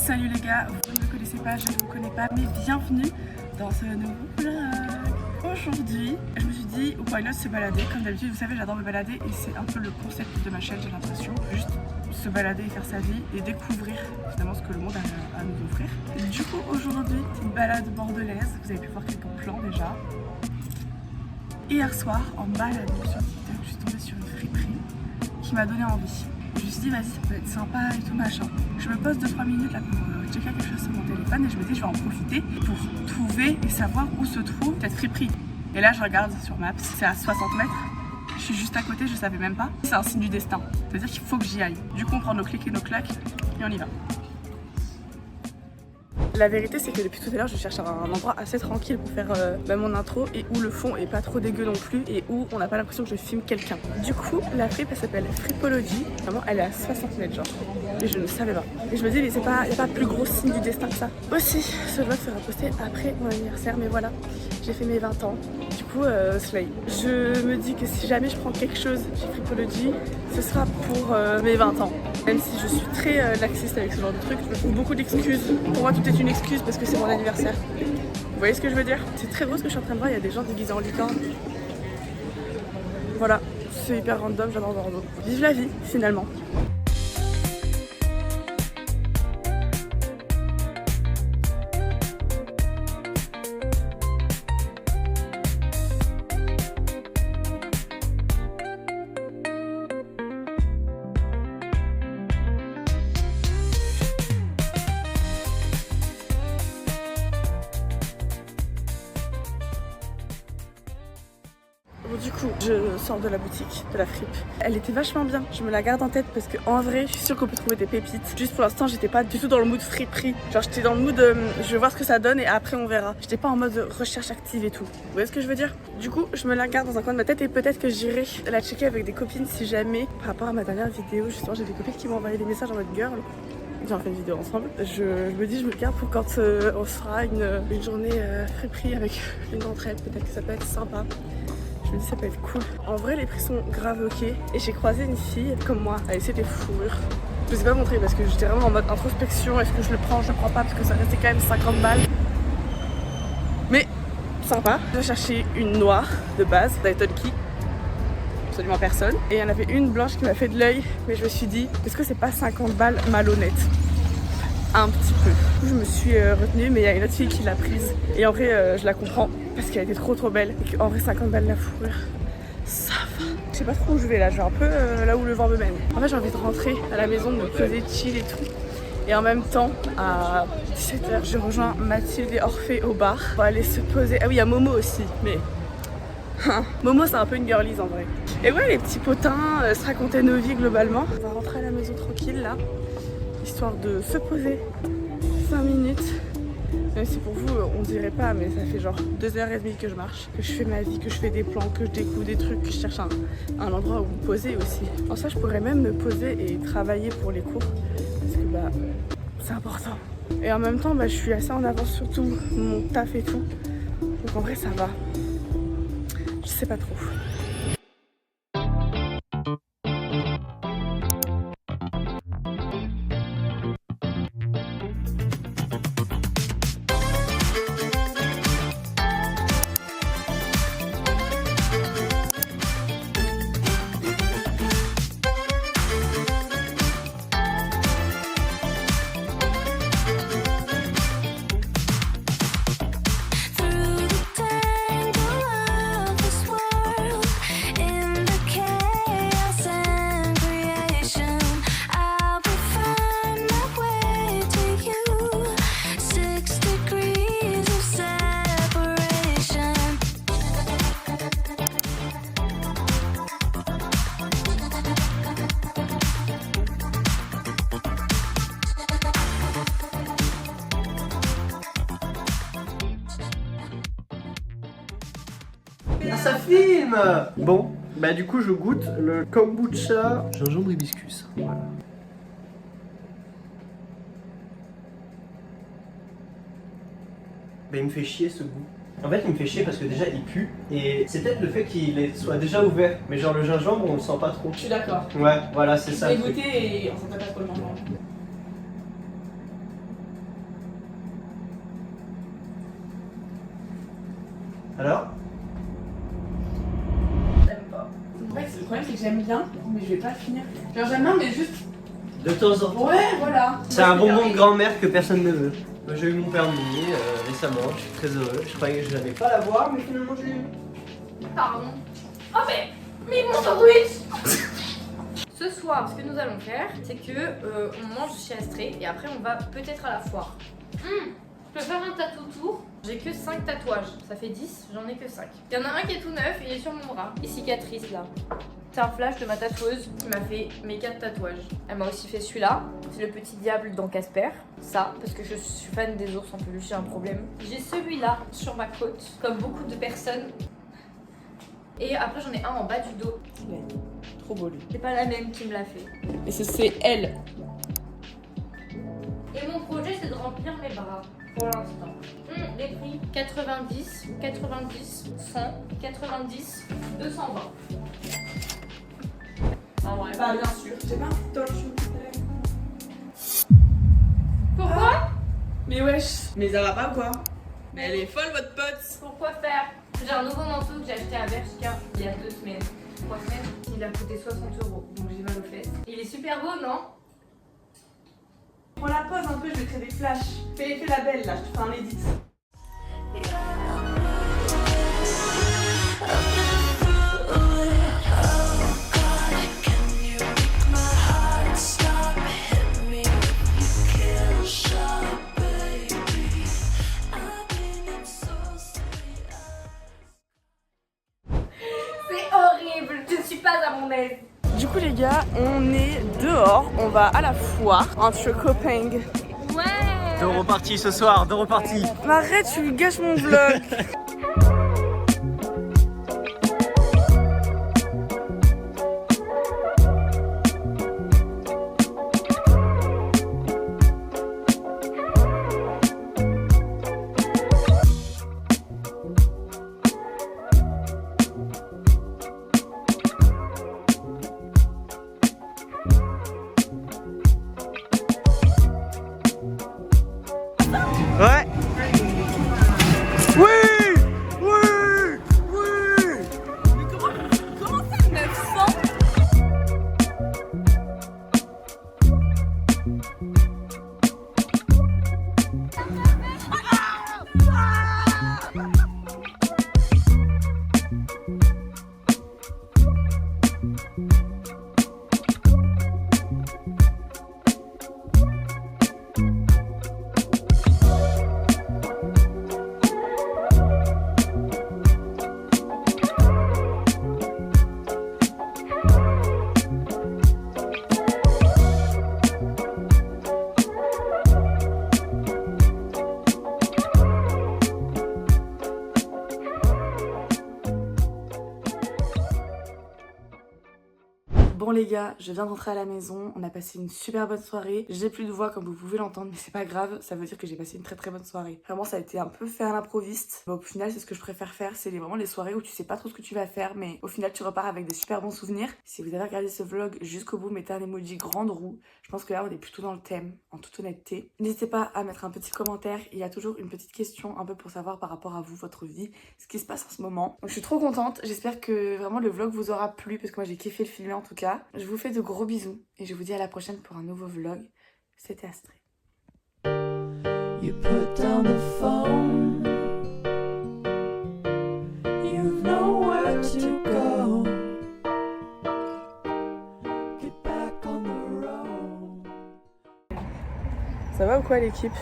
Salut les gars, vous ne me connaissez pas, je ne vous connais pas, mais bienvenue dans ce nouveau vlog. Aujourd'hui, je me suis dit, why not se balader. Comme d'habitude, vous savez, j'adore me balader et c'est un peu le concept de ma chaîne, j'ai l'impression. Juste se balader et faire sa vie et découvrir finalement ce que le monde a à nous offrir. Et du coup, aujourd'hui, une balade bordelaise. Vous avez pu voir quelques plans déjà. Hier soir, en baladant sur TikTok, je suis tombée sur une friperie qui m'a donné envie. Je me suis dit, vas-y, ça peut être sympa et tout machin. Je me pose 2-3 minutes là pour checker quelque chose sur mon téléphone et je me dis, je vais en profiter pour trouver et savoir où se trouve cette friperie. Et là, je regarde sur Maps, c'est à 60 mètres. Je suis juste à côté, je savais même pas. C'est un signe du destin. C'est-à-dire qu'il faut que j'y aille. Du coup, on prend nos clics et nos claques et on y va. La vérité, c'est que depuis tout à l'heure, je cherche un endroit assez tranquille pour faire mon intro et où le fond est pas trop dégueu non plus et où on n'a pas l'impression que je filme quelqu'un. Du coup, la fripe, elle s'appelle Fripology. Vraiment, elle est à 60 mètres, genre. Et je ne savais pas. Et je me dis, mais il n'y a pas plus gros signe du destin que ça. Aussi, ce vlog sera posté après mon anniversaire, mais voilà, j'ai fait mes 20 ans. Du coup, slay. Je me dis que si jamais je prends quelque chose chez Fripology, ce sera pour mes 20 ans. Même si je suis très laxiste avec ce genre de truc, je me trouve beaucoup d'excuses. Pour moi, tout est une excuse parce que c'est mon anniversaire. Vous voyez ce que je veux dire? C'est très beau ce que je suis en train de voir, il y a des gens déguisés en licorne. Voilà, c'est hyper random, j'adore Bordeaux. Vive la vie, finalement. Bon, du coup, je sors de la boutique, de la fripe. Elle était vachement bien, je me la garde en tête parce qu'en vrai, je suis sûre qu'on peut trouver des pépites. Juste pour l'instant, j'étais pas du tout dans le mood friperie. Genre, j'étais dans le mood je vais voir ce que ça donne et après on verra. J'étais pas en mode recherche active et tout. Vous voyez ce que je veux dire? Du coup, je me la garde dans un coin de ma tête et peut-être que j'irai la checker avec des copines si jamais. Par rapport à ma dernière vidéo, justement, j'ai des copines qui m'ont envoyé des messages en mode girl. J'ai fait une vidéo ensemble. Je me dis, je me le garde pour quand on fera une journée friperie avec une d'entre elles. Peut-être que ça peut être sympa. Je me dis ça peut être cool. En vrai les prix sont grave ok. Et j'ai croisé une fille comme moi à essayer des fourrures. Je vous ai pas montré parce que j'étais vraiment en mode introspection. Est-ce que je le prends, je le prends pas parce que ça restait quand même 50 balles. Mais sympa. J'ai cherché une noire de base, d'Iton Key. Absolument personne. Et il y en avait une blanche qui m'a fait de l'œil. Mais je me suis dit, est-ce que c'est pas 50 balles malhonnête? Un petit peu. Je me suis retenue, mais il y a une autre fille qui l'a prise. Et en vrai, je la comprends parce qu'elle était trop belle. Et qu'en vrai, 50 balles la fourrure, ça va. Je sais pas trop où je vais là, je vais un peu là où le vent me mène. En fait, j'ai envie de rentrer à la maison, de me poser chill et tout. Et en même temps, à 17h, je rejoins Mathilde et Orphée au bar. On va aller se poser. Ah oui, il y a Momo aussi, mais. Momo, c'est un peu une girlies en vrai. Et ouais, les petits potins, se raconter nos vies globalement. On va rentrer à la maison tranquille là. Histoire de se poser 5 minutes. Même si pour vous on dirait pas, mais ça fait genre 2h30 que je marche, que je fais ma vie, que je fais des plans, que je découvre des trucs, que je cherche un endroit où me poser aussi. En ça je pourrais même me poser et travailler pour les cours parce que bah c'est important. Et en même temps bah, je suis assez en avance sur tout mon taf et tout. Donc en vrai ça va. Je sais pas trop. Ah, ça filme! Bon, bah du coup je goûte le kombucha gingembre hibiscus. Voilà. Bah il me fait chier ce goût. En fait il me fait chier parce que déjà il pue et c'est peut-être le fait qu'il soit déjà ouvert. Mais genre le gingembre on le sent pas trop. Je suis d'accord. Ouais, voilà c'est ça. J'ai goûté et on sentait pas trop le gingembre. Alors? J'aime pas. En fait, le problème c'est que j'aime bien, mais je vais pas finir. Genre j'aime bien, mais juste. De temps en temps. Ouais, voilà. C'est un bonbon de grand-mère que personne ne veut. Moi j'ai eu mon permis récemment, je suis très heureux. Je croyais que je n'allais pas l'avoir, mais finalement je l'ai eu. Pardon. Oh mais mon sandwich. Ce soir, ce que nous allons faire, c'est que on mange chez Astrée et après on va peut-être à la foire. Je peux faire un tatou tour. J'ai que 5 tatouages, ça fait 10, j'en ai que 5. Il y en a un qui est tout neuf, il est sur mon bras. Et cicatrice là. C'est un flash de ma tatoueuse qui m'a fait mes 4 tatouages. Elle m'a aussi fait celui-là, c'est le petit diable dans Casper. Ça, parce que je suis fan des ours en peluche, j'ai un problème. J'ai celui-là sur ma côte, comme beaucoup de personnes. Et après j'en ai un en bas du dos. Trop beau lui. C'est pas la même qui me l'a fait. Et c'est elle. Et mon projet c'est de remplir mes bras pour l'instant. Les prix 90, 90, 100, 90, 220. Ah ouais. Bah bien sûr. J'ai pas un torche. Pourquoi? Mais wesh. Mais ça va pas quoi? Mais elle est folle votre pote. Pourquoi faire? J'ai un nouveau manteau que j'ai acheté à Bershka il y a 2 semaines. 3 semaines. Il a coûté 60 €. Donc j'ai mal aux fesses. Il est super beau, non? Prends la pause un peu, je vais créer des flashs. Fais la belle là, je te fais un edit. C'est horrible. Je ne suis pas à mon aise. Du coup les gars, on est dehors, on va à la foire entre copains. Ouais. De reparti ce soir, de reparti. Mais arrête, tu gâches mon vlog. Ouais. Oui. Oui. Oui. Comment ça 900? Bon les gars, je viens de rentrer à la maison, on a passé une super bonne soirée. J'ai plus de voix comme vous pouvez l'entendre, mais c'est pas grave, ça veut dire que j'ai passé une très bonne soirée. Vraiment ça a été un peu fait à l'improviste, mais au final c'est ce que je préfère faire, c'est vraiment les soirées où tu sais pas trop ce que tu vas faire, mais au final tu repars avec des super bons souvenirs. Si vous avez regardé ce vlog jusqu'au bout, mettez un emoji grande roue. Je pense que là on est plutôt dans le thème, en toute honnêteté. N'hésitez pas à mettre un petit commentaire, il y a toujours une petite question un peu pour savoir par rapport à vous, votre vie, ce qui se passe en ce moment. Donc je suis trop contente, j'espère que vraiment le vlog vous aura plu, parce que moi j'ai kiffé le filmer en tout cas. Je vous fais de gros bisous et je vous dis à la prochaine pour un nouveau vlog. C'était Astrée. You put down the phone. You've nowhere to go. Get back on the road. Ça va ou quoi l'équipe?